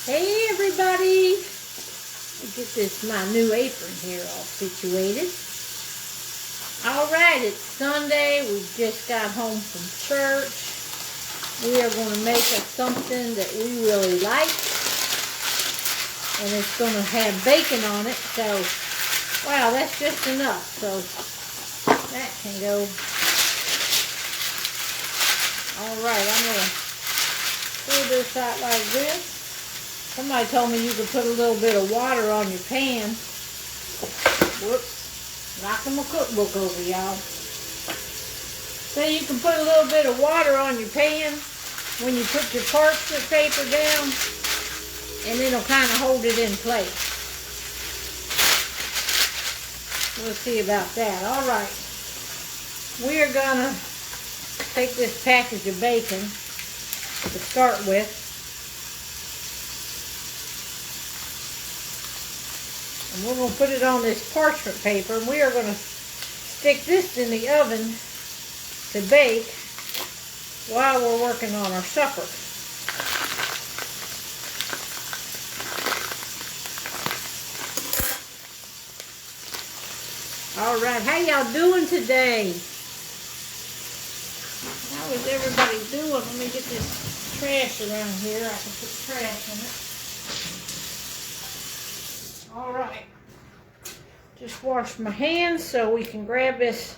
Hey everybody! Get my new apron here all situated. Alright, it's Sunday. We just got home from church. We are going to make us something that we really like. And it's going to have bacon on it. So, wow, that's just enough. So, that can go. Alright, I'm going to pull this out like this. Somebody told me you could put a little bit of water on your pan. Whoops. Knocking my cookbook over, y'all. So you can put a little bit of water on your pan when you put your parchment paper down, and it'll kind of hold it in place. We'll see about that. Alright. We are going to take this package of bacon to start with. And we're going to put it on this parchment paper, and we are going to stick this in the oven to bake while we're working on our supper. Alright, how y'all doing today? How is everybody doing? Let me get this trash around here. I can put trash in it. Alright, just wash my hands so we can grab this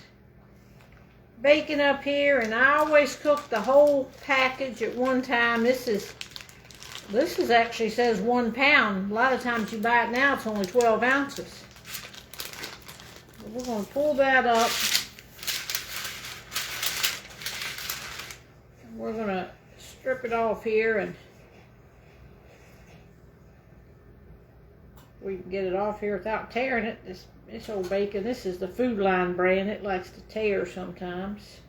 bacon up here, and I always cook the whole package at one time. This is actually says 1 pound. A lot of times you buy it now, it's only 12 ounces. We're going to pull that up. We're going to strip it off here, and we can get it off here without tearing it. This old bacon, this is the Food Line brand. It likes to tear sometimes.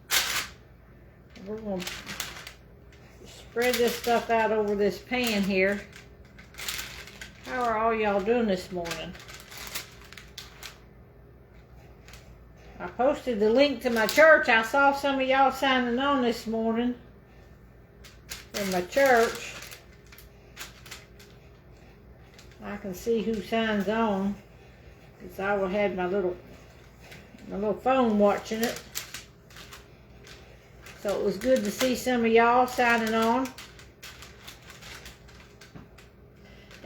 We're going to spread this stuff out over this pan here. How are all y'all doing this morning? I posted the link to my church. I saw some of y'all signing on this morning in my church. I can see who signs on, because I will have my little phone watching it. So it was good to see some of y'all signing on.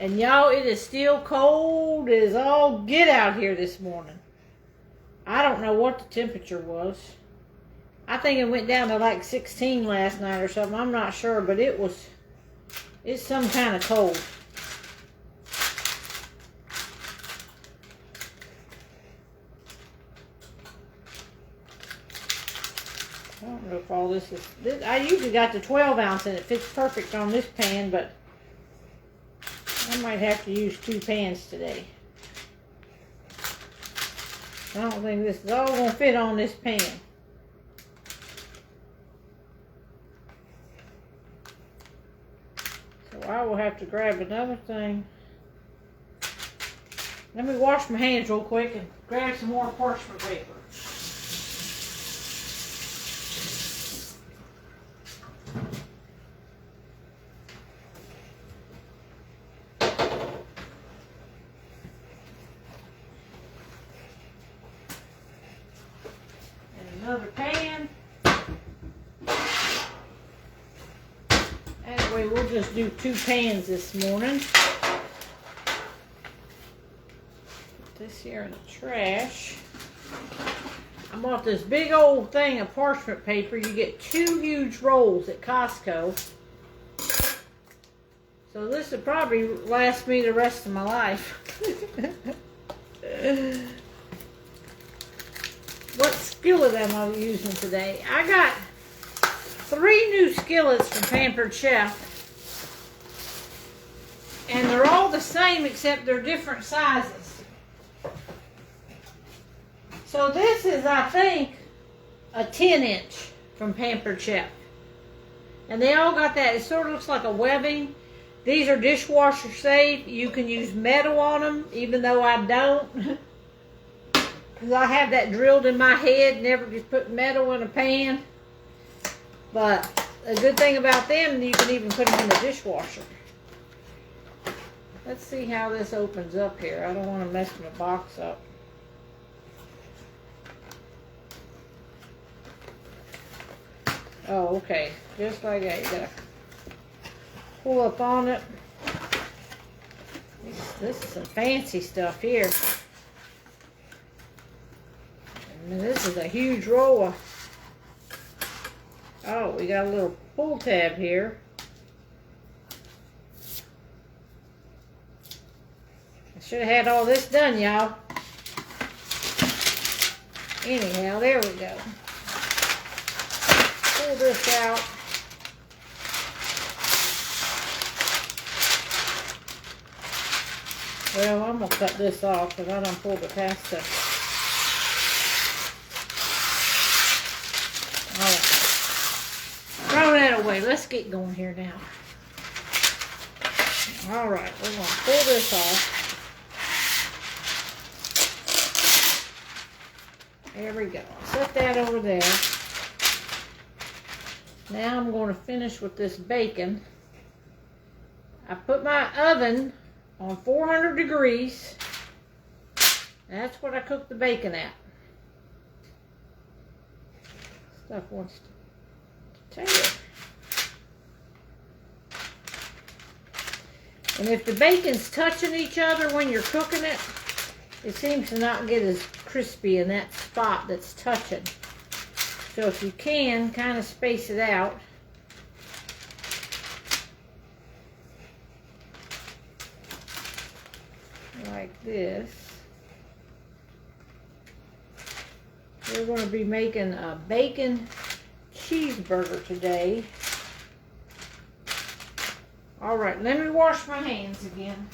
And y'all, it is still cold as all get out here this morning. I don't know what the temperature was. I think it went down to like 16 last night or something. I'm not sure, but it's some kind of cold. I don't know if all this is... I usually got the 12 ounce and it fits perfect on this pan, but I might have to use 2 pans today. I don't think this is all going to fit on this pan. So I will have to grab another thing. Let me wash my hands real quick and grab some more parchment paper. Another pan. Anyway, we'll just do 2 pans this morning. Put this here in the trash. I bought this big old thing of parchment paper. You get 2 huge rolls at Costco. So this will probably last me the rest of my life. What skillet am I using today? I got 3 new skillets from Pampered Chef. And they're all the same except they're different sizes. So this is, I think, a 10-inch from Pampered Chef. And they all got that. It sort of looks like a webbing. These are dishwasher safe. You can use metal on them, even though I don't. Because I have that drilled in my head, never just put metal in a pan. But a good thing about them, you can even put them in the dishwasher. Let's see how this opens up here. I don't want to mess my box up. Oh, okay. Just like that. You gotta pull up on it. This is some fancy stuff here. And this is a huge roll. Oh, we got a little pull tab here. I should have had all this done, y'all. Anyhow, there we go. Pull this out. Well, I'm going to cut this off because I done pulled the pasta. Alright. Throw that away. Let's get going here now. Alright, we're going to pull this off. There we go. Set that over there. Now I'm going to finish with this bacon. I put my oven on 400 degrees. That's what I cook the bacon at. Stuff wants to tear. And if the bacon's touching each other when you're cooking it, it seems to not get as crispy in that spot that's touching. So if you can, kind of space it out. Like this. We're going to be making a bacon cheeseburger today. Alright, let me wash my hands again.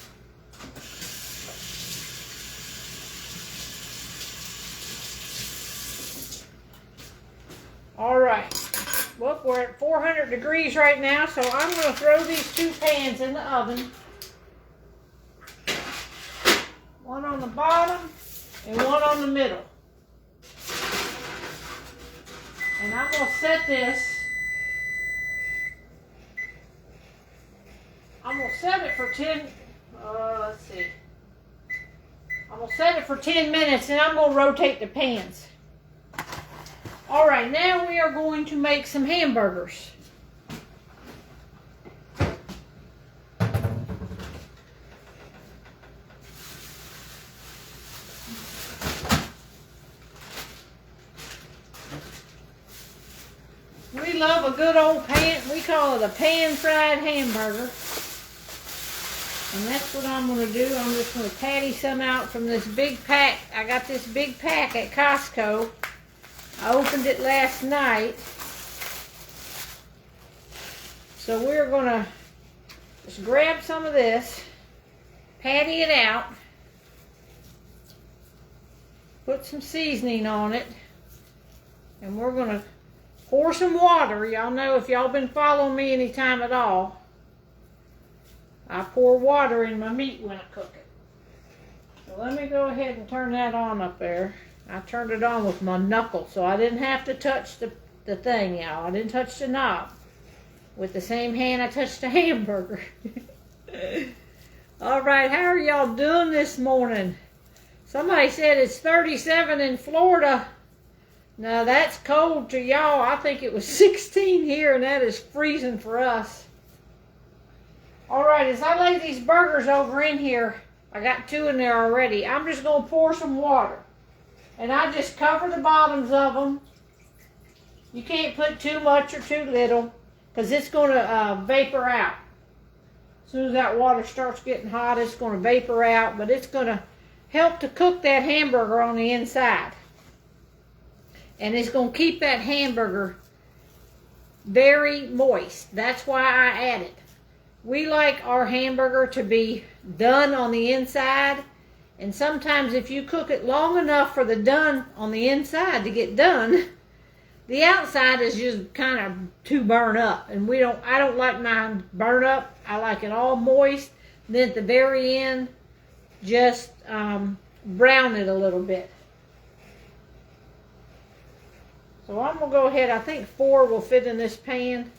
Alright, well, we're at 400 degrees right now, so I'm going to throw these two pans in the oven. One on the bottom and one on the middle. And I'm going to set this. I'm going to set it for 10, let's see. I'm going to set it for 10 minutes and I'm going to rotate the pans. Alright, now we are going to make some hamburgers. We love a good old pan, we call it a pan-fried hamburger. And that's what I'm going to do. I'm just going to patty some out from this big pack. I got this big pack at Costco. I opened it last night. So we're going to just grab some of this, patty it out, put some seasoning on it, and we're going to pour some water. Y'all know, if y'all been following me any time at all, I pour water in my meat when I cook it. So let me go ahead and turn that on up there. I turned it on with my knuckle, so I didn't have to touch the thing, y'all. I didn't touch the knob. With the same hand I touched the hamburger. Alright, how are y'all doing this morning? Somebody said it's 37 in Florida. Now that's cold to y'all. I think it was 16 here, and that is freezing for us. Alright, as I lay these burgers over in here, I got two in there already. I'm just going to pour some water. And I just cover the bottoms of them. You can't put too much or too little, because it's going to vapor out. As soon as that water starts getting hot, it's going to vapor out, but it's going to help to cook that hamburger on the inside. And it's going to keep that hamburger very moist. That's why I add it. We like our hamburger to be done on the inside. And sometimes if you cook it long enough for the done on the inside to get done, the outside is just kind of too burnt up. And I don't like mine burnt up. I like it all moist. And then at the very end, just brown it a little bit. So I'm going to go ahead. I think 4 will fit in this pan.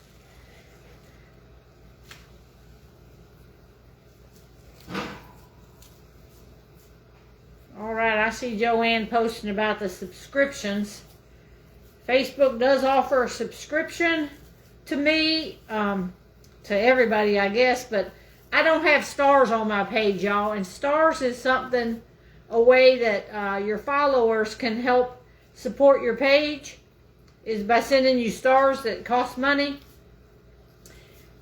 I see Joanne posting about the subscriptions. Facebook does offer a subscription to me, to everybody, I guess, but I don't have stars on my page, y'all. And stars is something, a way that your followers can help support your page, is by sending you stars that cost money.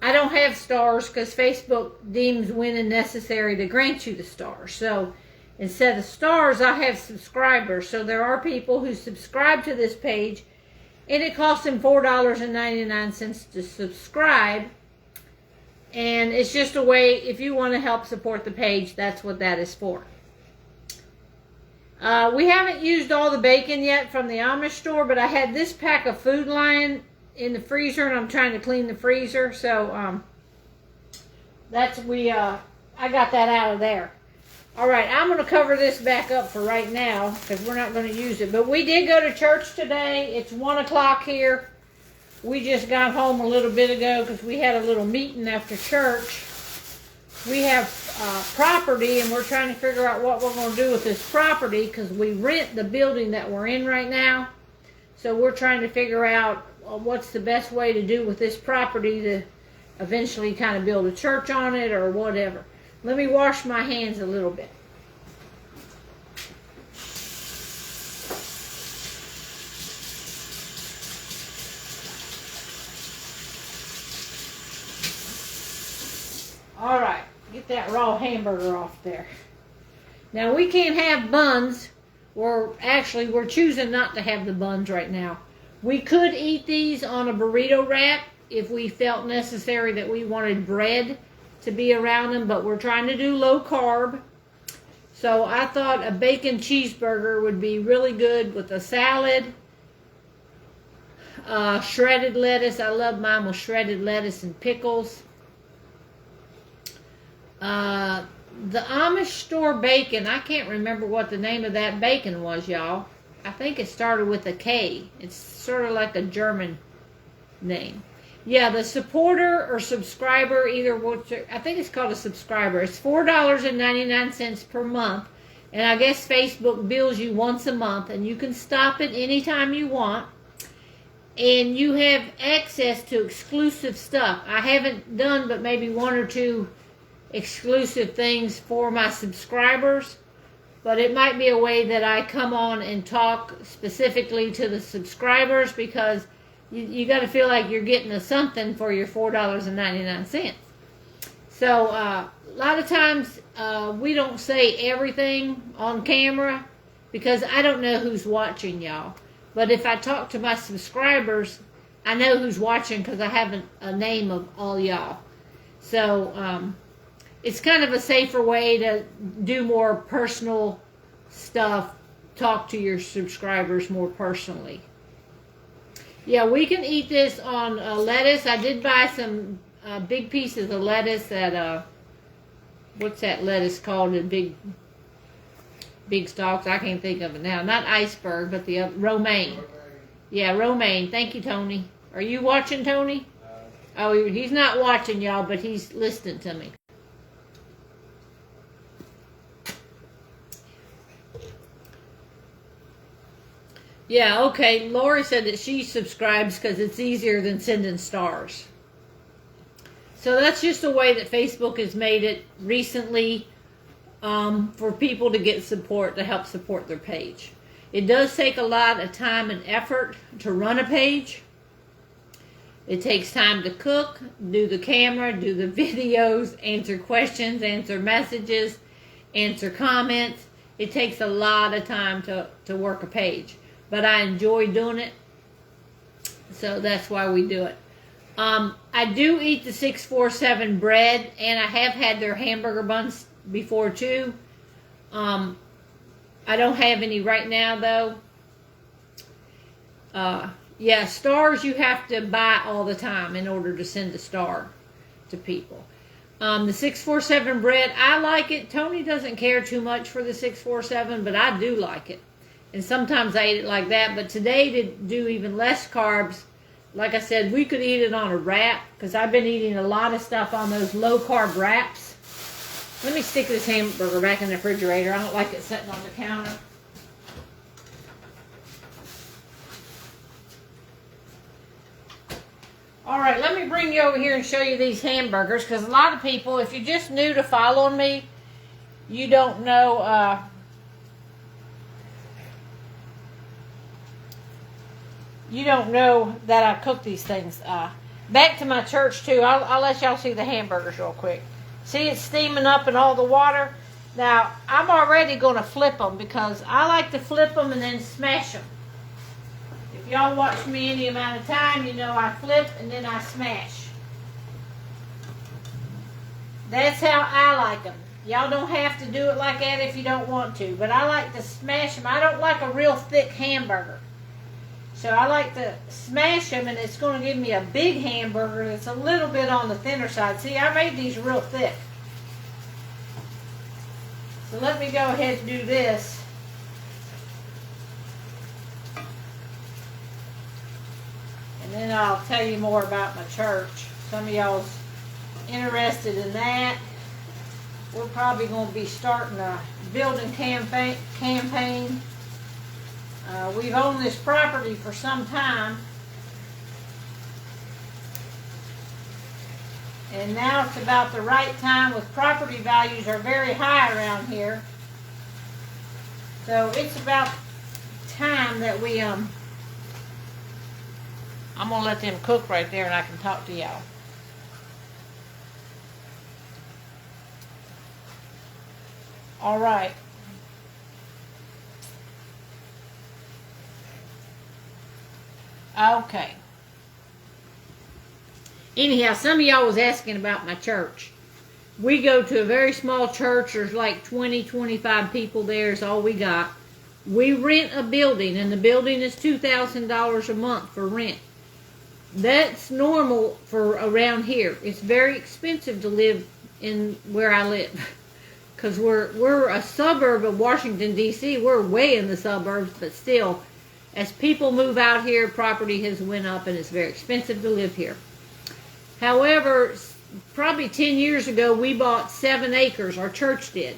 I don't have stars because Facebook deems when necessary to grant you the stars. So instead of stars, I have subscribers. So there are people who subscribe to this page, and it costs them $4.99 to subscribe. And it's just a way, if you want to help support the page, that's what that is for. We haven't used all the bacon yet from the Amish store, but I had this pack of Food Lion in the freezer, and I'm trying to clean the freezer. So I got that out of there. All right, I'm going to cover this back up for right now because we're not going to use it. But we did go to church today. It's 1 o'clock here. We just got home a little bit ago because we had a little meeting after church. We have property, and we're trying to figure out what we're going to do with this property because we rent the building that we're in right now. So we're trying to figure out what's the best way to do with this property to eventually kind of build a church on it or whatever. Let me wash my hands a little bit. All right, get that raw hamburger off there. Now we can't have buns. We're choosing not to have the buns right now. We could eat these on a burrito wrap if we felt necessary that we wanted bread to be around them, but we're trying to do low carb. So I thought a bacon cheeseburger would be really good with a salad, shredded lettuce. I love mine with shredded lettuce and pickles. The Amish store bacon, I can't remember what the name of that bacon was, y'all. I think it started with a K. It's sort of like a German name. Yeah, the supporter or subscriber, I think it's called a subscriber. It's $4.99 per month. And I guess Facebook bills you once a month, and you can stop it anytime you want. And you have access to exclusive stuff. I haven't done but maybe 1 or 2 exclusive things for my subscribers, but it might be a way that I come on and talk specifically to the subscribers, because you got to feel like you're getting something for your $4.99. So a lot of times we don't say everything on camera because I don't know who's watching, y'all. But if I talk to my subscribers, I know who's watching because I have a name of all y'all. So it's kind of a safer way to do more personal stuff, talk to your subscribers more personally. Yeah, we can eat this on lettuce. I did buy some big pieces of lettuce at, what's that lettuce called in big stalks? I can't think of it now. Not iceberg, but the romaine. Yeah, romaine. Thank you, Tony. Are you watching, Tony? Oh, he's not watching, y'all, but he's listening to me. Yeah, okay. Lori said that she subscribes because it's easier than sending stars. So that's just a way that Facebook has made it recently for people to get support, to help support their page. It does take a lot of time and effort to run a page. It takes time to cook, do the camera, do the videos, answer questions, answer messages, answer comments. It takes a lot of time to work a page. But I enjoy doing it, so that's why we do it. I do eat the 647 bread, and I have had their hamburger buns before too. I don't have any right now though. Yeah, stars you have to buy all the time in order to send a star to people. The 647 bread, I like it. Tony doesn't care too much for the 647, but I do like it. And sometimes I eat it like that. But today, to do even less carbs, like I said, we could eat it on a wrap, because I've been eating a lot of stuff on those low-carb wraps. Let me stick this hamburger back in the refrigerator. I don't like it sitting on the counter. All right, let me bring you over here and show you these hamburgers, because a lot of people, if you're just new to following me, you don't know that I cook these things. Back to my church too. I'll let y'all see the hamburgers real quick. See, it's steaming up in all the water. Now, I'm already going to flip them, because I like to flip them and then smash them. If y'all watch me any amount of time, you know I flip and then I smash. That's how I like them. Y'all don't have to do it like that if you don't want to, but I like to smash them. I don't like a real thick hamburger. So I like to smash them, and it's going to give me a big hamburger that's a little bit on the thinner side. See, I made these real thick. So let me go ahead and do this. And then I'll tell you more about my church. Some of y'all's interested in that. We're probably going to be starting a building campaign. We've owned this property for some time. And now it's about the right time, with property values are very high around here. So it's about time that we, I'm going to let them cook right there and I can talk to y'all. All right. Okay. Anyhow, some of y'all was asking about my church. We go to a very small church. There's like 20, 25 people there is all we got. We rent a building, and the building is $2,000 a month for rent. That's normal for around here. It's very expensive to live in where I live, because we're a suburb of Washington, D.C. We're way in the suburbs, but still, as people move out here, property has went up, and it's very expensive to live here. However, probably 10 years ago, we bought 7 acres, our church did.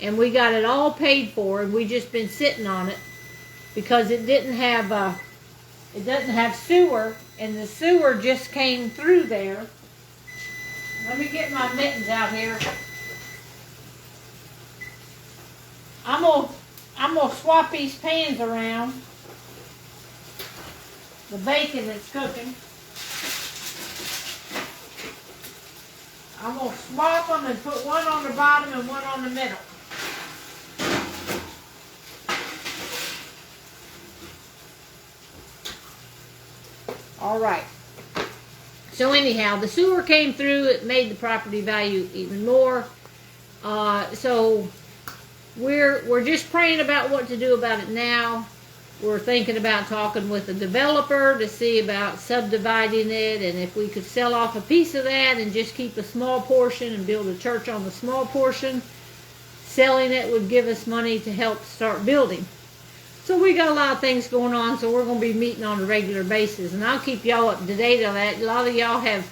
And we got it all paid for, and we just been sitting on it because it doesn't have sewer, and the sewer just came through there. Let me get my mittens out here. I'm gonna swap these pans around. The bacon that's cooking. I'm going to swap them and put one on the bottom and one on the middle. All right. So anyhow, the sewer came through. It made the property value even more. So we're just praying about what to do about it now. We're thinking about talking with the developer to see about subdividing it, and if we could sell off a piece of that and just keep a small portion and build a church on the small portion. Selling it would give us money to help start building. So we got a lot of things going on, so we're going to be meeting on a regular basis, and I'll keep y'all up to date on that. A lot of y'all have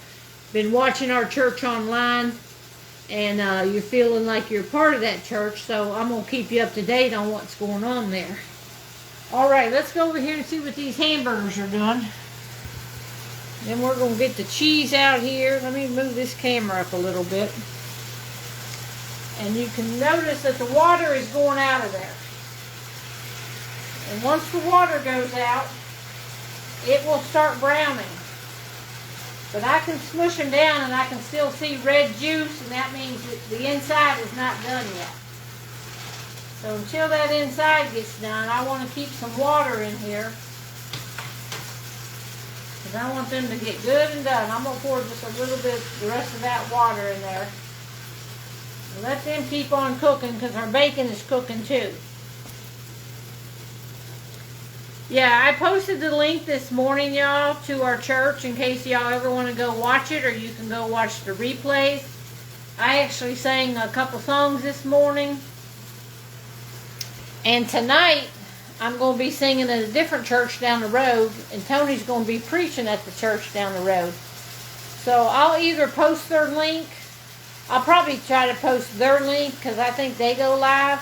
been watching our church online, and you're feeling like you're part of that church, so I'm going to keep you up to date on what's going on there. All right, let's go over here and see what these hamburgers are doing. Then we're going to get the cheese out here. Let me move this camera up a little bit. And you can notice that the water is going out of there. And once the water goes out, it will start browning. But I can smush them down and I can still see red juice, and that means that the inside is not done yet. So until that inside gets done, I want to keep some water in here, because I want them to get good and done. I'm going to pour just a little bit, the rest of that water in there. And let them keep on cooking, because our bacon is cooking too. Yeah, I posted the link this morning, y'all, to our church in case y'all ever want to go watch it, or you can go watch the replays. I actually sang a couple songs this morning. And tonight, I'm going to be singing at a different church down the road, and Tony's going to be preaching at the church down the road. So I'll either post their link. I'll probably try to post their link, because I think they go live.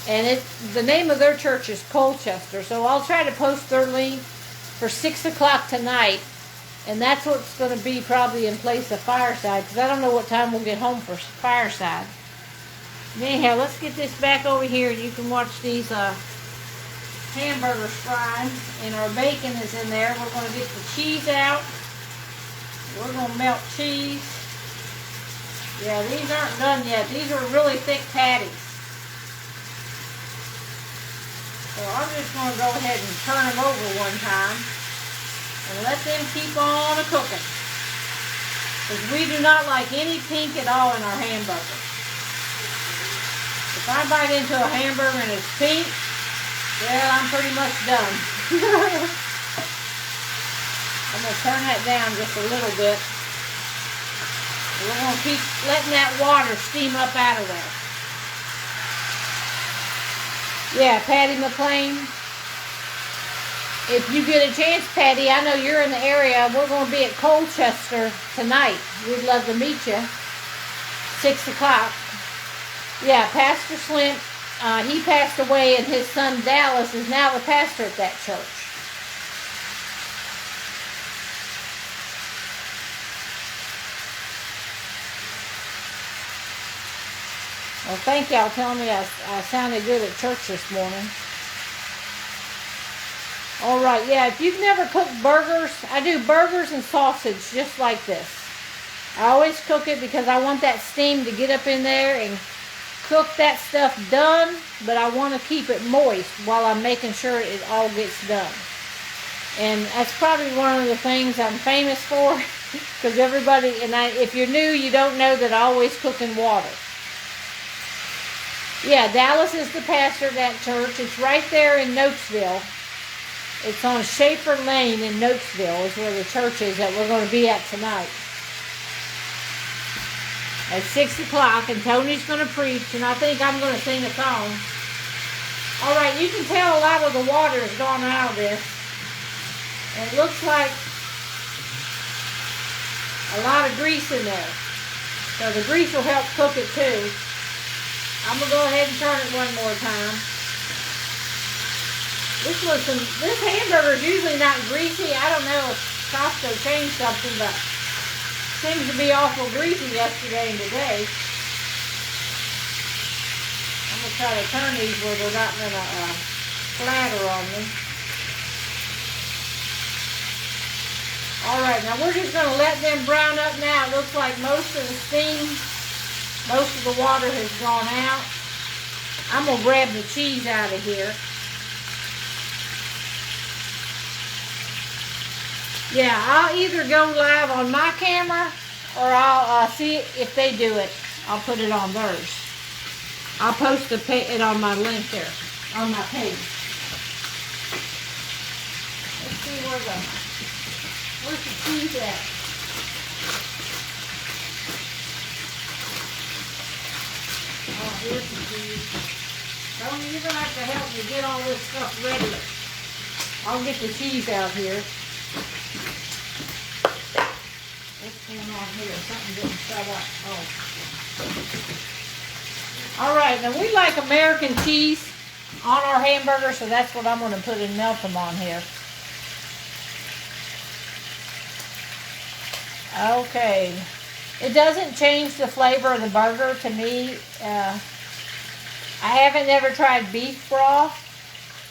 And the name of their church is Colchester. So I'll try to post their link for 6 o'clock tonight. And that's what's going to be probably in place of fireside, because I don't know what time we'll get home for fireside. Anyhow, let's get this back over here. You can watch these hamburgers frying, and our bacon is in there. We're going to get the cheese out. We're going to melt cheese. Yeah, these aren't done yet. These are really thick patties. So I'm just going to go ahead and turn them over one time and let them keep on cooking. Because we do not like any pink at all in our hamburger. If I bite into a hamburger and it's pink, well, I'm pretty much done. I'm going to turn that down just a little bit. We're going to keep letting that water steam up out of there. Yeah, Patty McLean. If you get a chance, Patty, I know you're in the area. We're going to be at Colchester tonight. We'd love to meet you. 6 o'clock. Yeah, Pastor Slim, he passed away, and his son Dallas is now the pastor at that church. Well, thank y'all telling me I sounded good at church this morning. All right, yeah, if you've never cooked burgers, I do burgers and sausage just like this. I always cook it because I want that steam to get up in there and cook that stuff done, but I want to keep it moist while I'm making sure it all gets done. And that's probably one of the things I'm famous for, because everybody, and if you're new, you don't know that I always cook in water. Yeah, Dallas is the pastor of that church. It's right there in Notesville. It's on Schaefer Lane in Notesville is where the church is that we're going to be at tonight. At 6 o'clock, and Tony's going to preach, and I think I'm going to sing a song. All right, you can tell a lot of the water has gone out of this. And it looks like a lot of grease in there. So the grease will help cook it too. I'm going to go ahead and turn it one more time. This hamburger is usually not greasy. I don't know if Costco changed something, but seems to be awful greasy yesterday and today. I'm going to try to turn these where they're not going to splatter on me. Alright, now we're just going to let them brown up now. It looks like most of the steam, most of the water has gone out. I'm going to grab the cheese out of here. Yeah, I'll either go live on my camera or I'll see if they do it. I'll put it on theirs. I'll post it on my link there, on my page. Let's see where's the cheese at? Oh, here's the cheese. Tony, you're going to have to help me get all this stuff ready. I'll get the cheese out here. What's going on here? Something didn't shut up. Oh. Alright, now we like American cheese on our hamburger, so that's what I'm going to put and melt them on here. Okay. It doesn't change the flavor of the burger to me. I haven't never tried beef broth.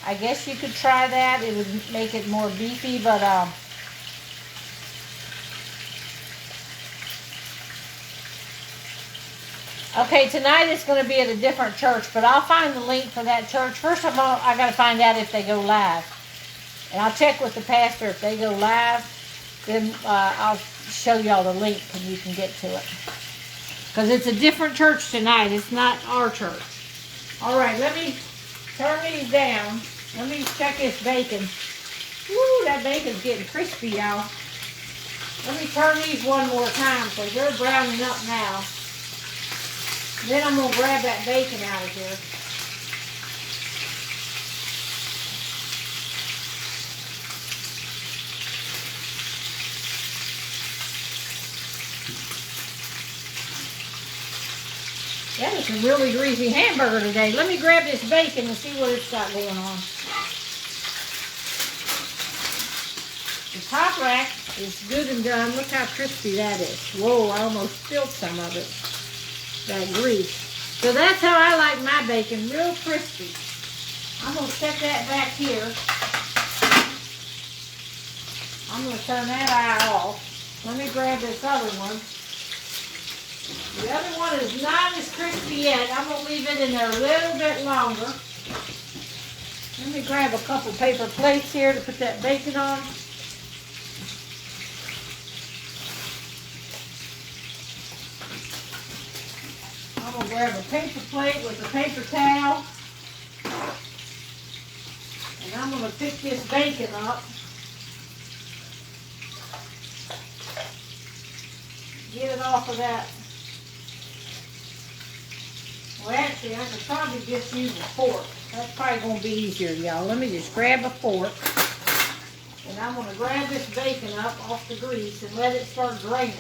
I guess you could try that. It would make it more beefy, but okay, tonight it's going to be at a different church, but I'll find the link for that church. First of all, I got to find out if they go live. And I'll check with the pastor if they go live. Then I'll show y'all the link and you can get to it. Because it's a different church tonight. It's not our church. Alright, let me turn these down. Let me check this bacon. Woo, that bacon's getting crispy, y'all. Let me turn these one more time because they're browning up now. Then I'm going to grab that bacon out of here. That is a really greasy hamburger today. Let me grab this bacon and see what it's got going on. The top rack is good and done. Look how crispy that is. Whoa, I almost spilled some of it. That grease. So that's how I like my bacon, real crispy. I'm going to set that back here. I'm going to turn that eye off. Let me grab this other one. The other one is not as crispy yet. I'm going to leave it in there a little bit longer. Let me grab a couple paper plates here to put that bacon on. I'm going to grab a paper plate with a paper towel. And I'm going to pick this bacon up. Get it off of that. Well, actually, I could probably just use a fork. That's probably going to be easier, y'all. Let me just grab a fork. And I'm going to grab this bacon up off the grease and let it start draining.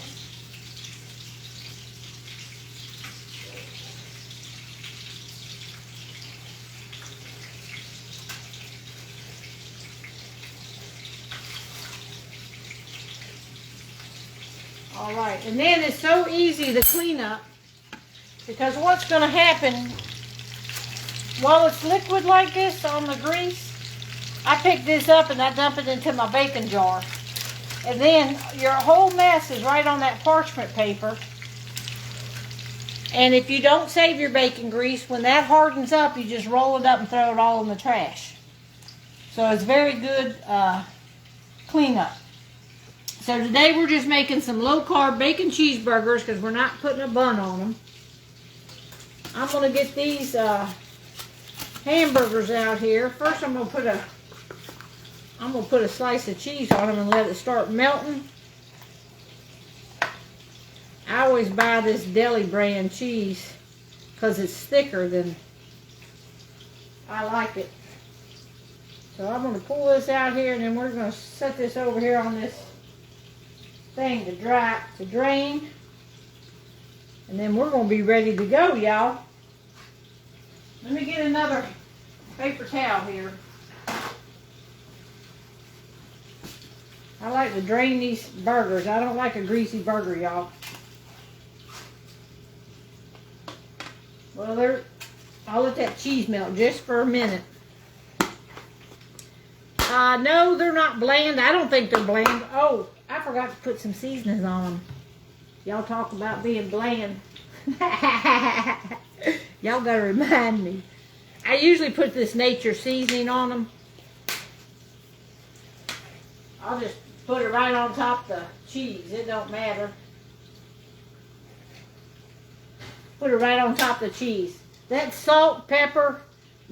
All right, and then it's so easy to clean up because what's going to happen while it's liquid like this on the grease, I pick this up and I dump it into my bacon jar. And then your whole mess is right on that parchment paper. And if you don't save your bacon grease, when that hardens up, you just roll it up and throw it all in the trash. So it's very good cleanup. So today we're just making some low-carb bacon cheeseburgers because we're not putting a bun on them. I'm going to get these hamburgers out here. First I'm going to put a slice of cheese on them and let it start melting. I always buy this deli brand cheese because it's thicker than I like it. So I'm going to pull this out here and then we're going to set this over here on this thing to drain, and then we're going to be ready to go, y'all. Let me get another paper towel here. I like to drain these burgers. I don't like a greasy burger, y'all. Well, I'll let that cheese melt just for a minute. No, they're not bland. I don't think they're bland. Oh, I forgot to put some seasonings on them. Y'all talk about being bland. Y'all gotta remind me. I usually put this nature seasoning on them. I'll just put it right on top of the cheese. It don't matter. Put it right on top of the cheese. That's salt, pepper,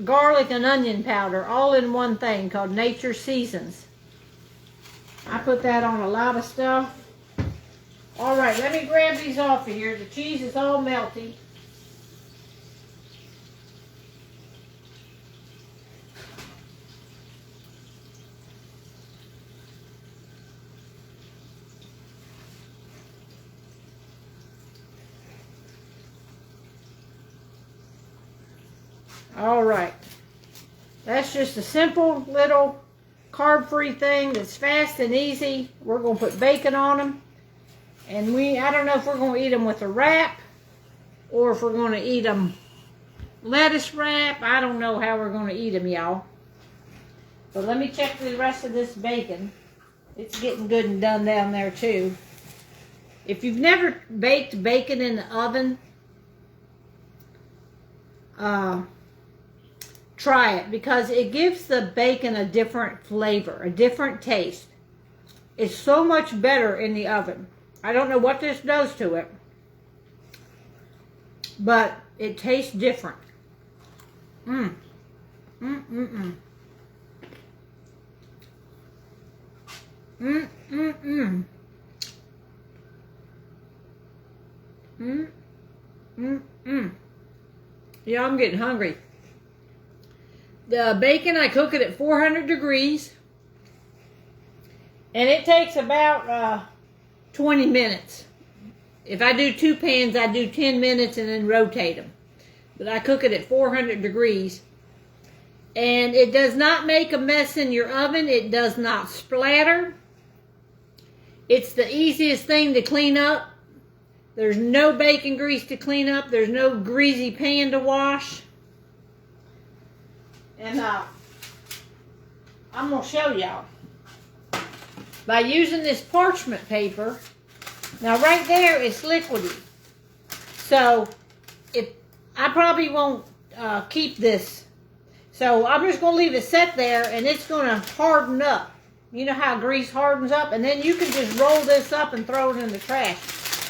garlic, and onion powder all in one thing called Nature Seasons. I put that on a lot of stuff. All right, let me grab these off of here. The cheese is all melty. All right. That's just a simple little carb-free thing that's fast and easy. We're going to put bacon on them. And I don't know if we're going to eat them with a wrap or if we're going to eat them lettuce wrap. I don't know how we're going to eat them, y'all. But let me check the rest of this bacon. It's getting good and done down there too. If you've never baked bacon in the oven, try it because it gives the bacon a different flavor, a different taste. It's so much better in the oven. I don't know what this does to it, but it tastes different. Mmm. Mmm, mmm, mmm. Mmm, mmm, mmm. Mmm, mmm, mmm. Yeah, I'm getting hungry. The bacon, I cook it at 400 degrees. And it takes about 20 minutes. If I do 2 pans, I do 10 minutes and then rotate them. But I cook it at 400 degrees. And it does not make a mess in your oven. It does not splatter. It's the easiest thing to clean up. There's no bacon grease to clean up. There's no greasy pan to wash. And I'm going to show y'all. By using this parchment paper, now right there it's liquidy. So I probably won't keep this. So I'm just going to leave it set there and it's going to harden up. You know how grease hardens up? And then you can just roll this up and throw it in the trash.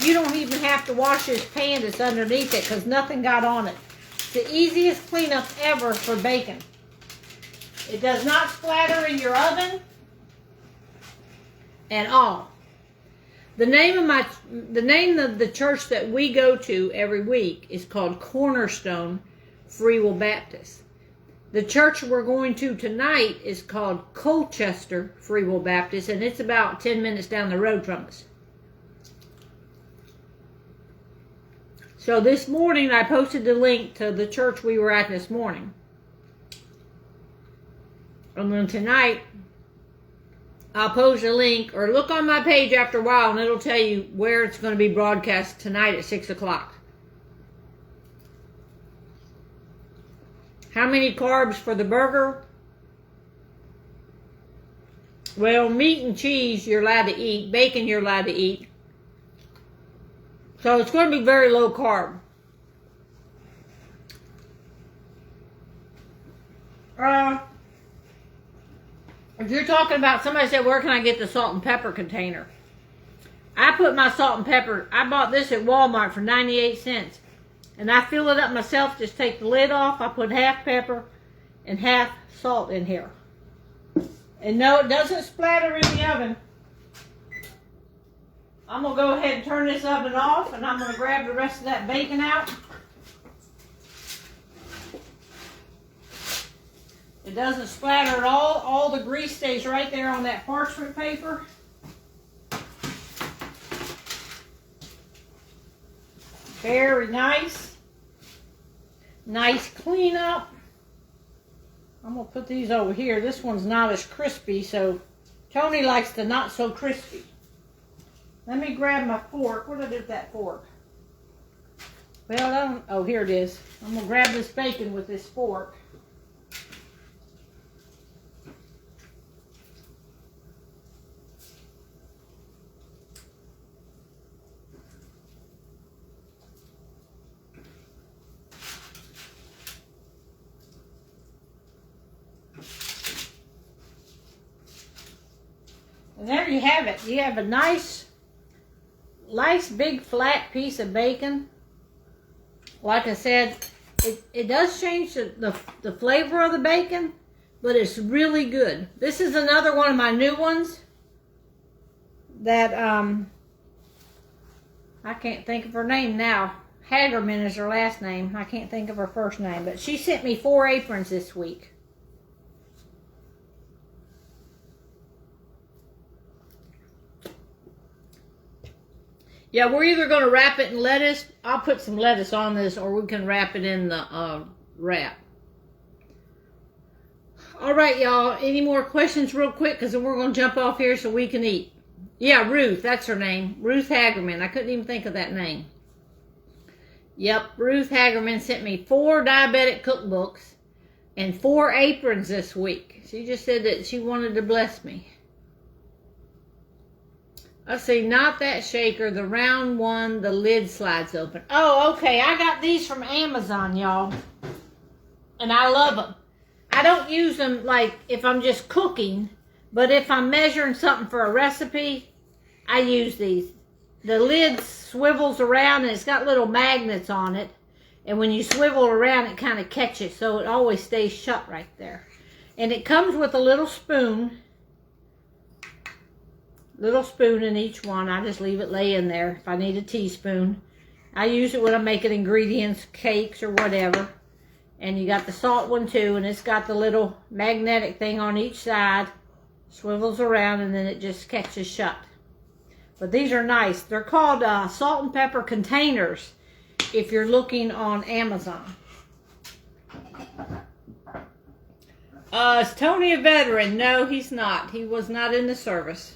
You don't even have to wash this pan that's underneath it because nothing got on it. It's the easiest cleanup ever for bacon. It does not splatter in your oven at all. The name of the church that we go to every week is called Cornerstone Free Will Baptist. The church we're going to tonight is called Colchester Free Will Baptist, and it's about 10 minutes down the road from us. So this morning I posted the link to the church we were at this morning. And then tonight I'll post a link, or look on my page after a while and it'll tell you where it's going to be broadcast tonight at 6 o'clock. How many carbs for the burger? Well, meat and cheese you're allowed to eat. Bacon you're allowed to eat. So it's going to be very low carb. If you're talking about, somebody said, where can I get the salt and pepper container? I put my salt and pepper, I bought this at Walmart for 98 cents. And I fill it up myself, just take the lid off. I put half pepper and half salt in here. And no, it doesn't splatter in the oven. I'm going to go ahead and turn this oven off, and I'm going to grab the rest of that bacon out. It doesn't splatter at all. All the grease stays right there on that parchment paper. Very nice. Nice cleanup. I'm going to put these over here. This one's not as crispy, so Tony likes the not so crispy. Let me grab my fork. What did I do with that fork? Well, oh, here it is. I'm going to grab this bacon with this fork. And there you have it. You have a nice big flat piece of bacon. Like I said, it does change the flavor of the bacon, but it's really good. This is another one of my new ones that I can't think of her name now. Hagerman is her last name. I can't think of her first name, but she sent me 4 aprons this week. Yeah, we're either going to wrap it in lettuce. I'll put some lettuce on this, or we can wrap it in the wrap. All right, y'all. Any more questions real quick? Because then we're going to jump off here so we can eat. Yeah, Ruth. That's her name. Ruth Hagerman. I couldn't even think of that name. Yep, Ruth Hagerman sent me 4 diabetic cookbooks and 4 aprons this week. She just said that she wanted to bless me. Let's see, not that shaker, the round one, the lid slides open. Oh, okay, I got these from Amazon, y'all. And I love them. I don't use them like if I'm just cooking, but if I'm measuring something for a recipe, I use these. The lid swivels around and it's got little magnets on it. And when you swivel around, it kind of catches, so it always stays shut right there. And it comes with a little spoon. Little spoon in each one. I just leave it lay in there if I need a teaspoon. I use it when I'm making ingredients, cakes or whatever. And you got the salt one too, and it's got the little magnetic thing on each side. Swivels around and then it just catches shut. But these are nice. They're called salt and pepper containers if you're looking on Amazon. Is Tony a veteran? No, he's not. He was not in the service.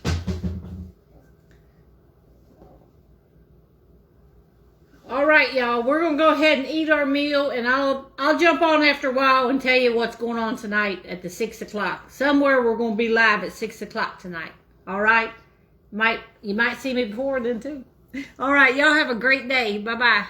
right, y'all. We're gonna go ahead and eat our meal, and I'll jump on after a while and tell you what's going on tonight at the 6 o'clock. Somewhere we're gonna be live at 6 o'clock tonight. All right. You might see me before then too. All right, y'all have a great day. Bye bye.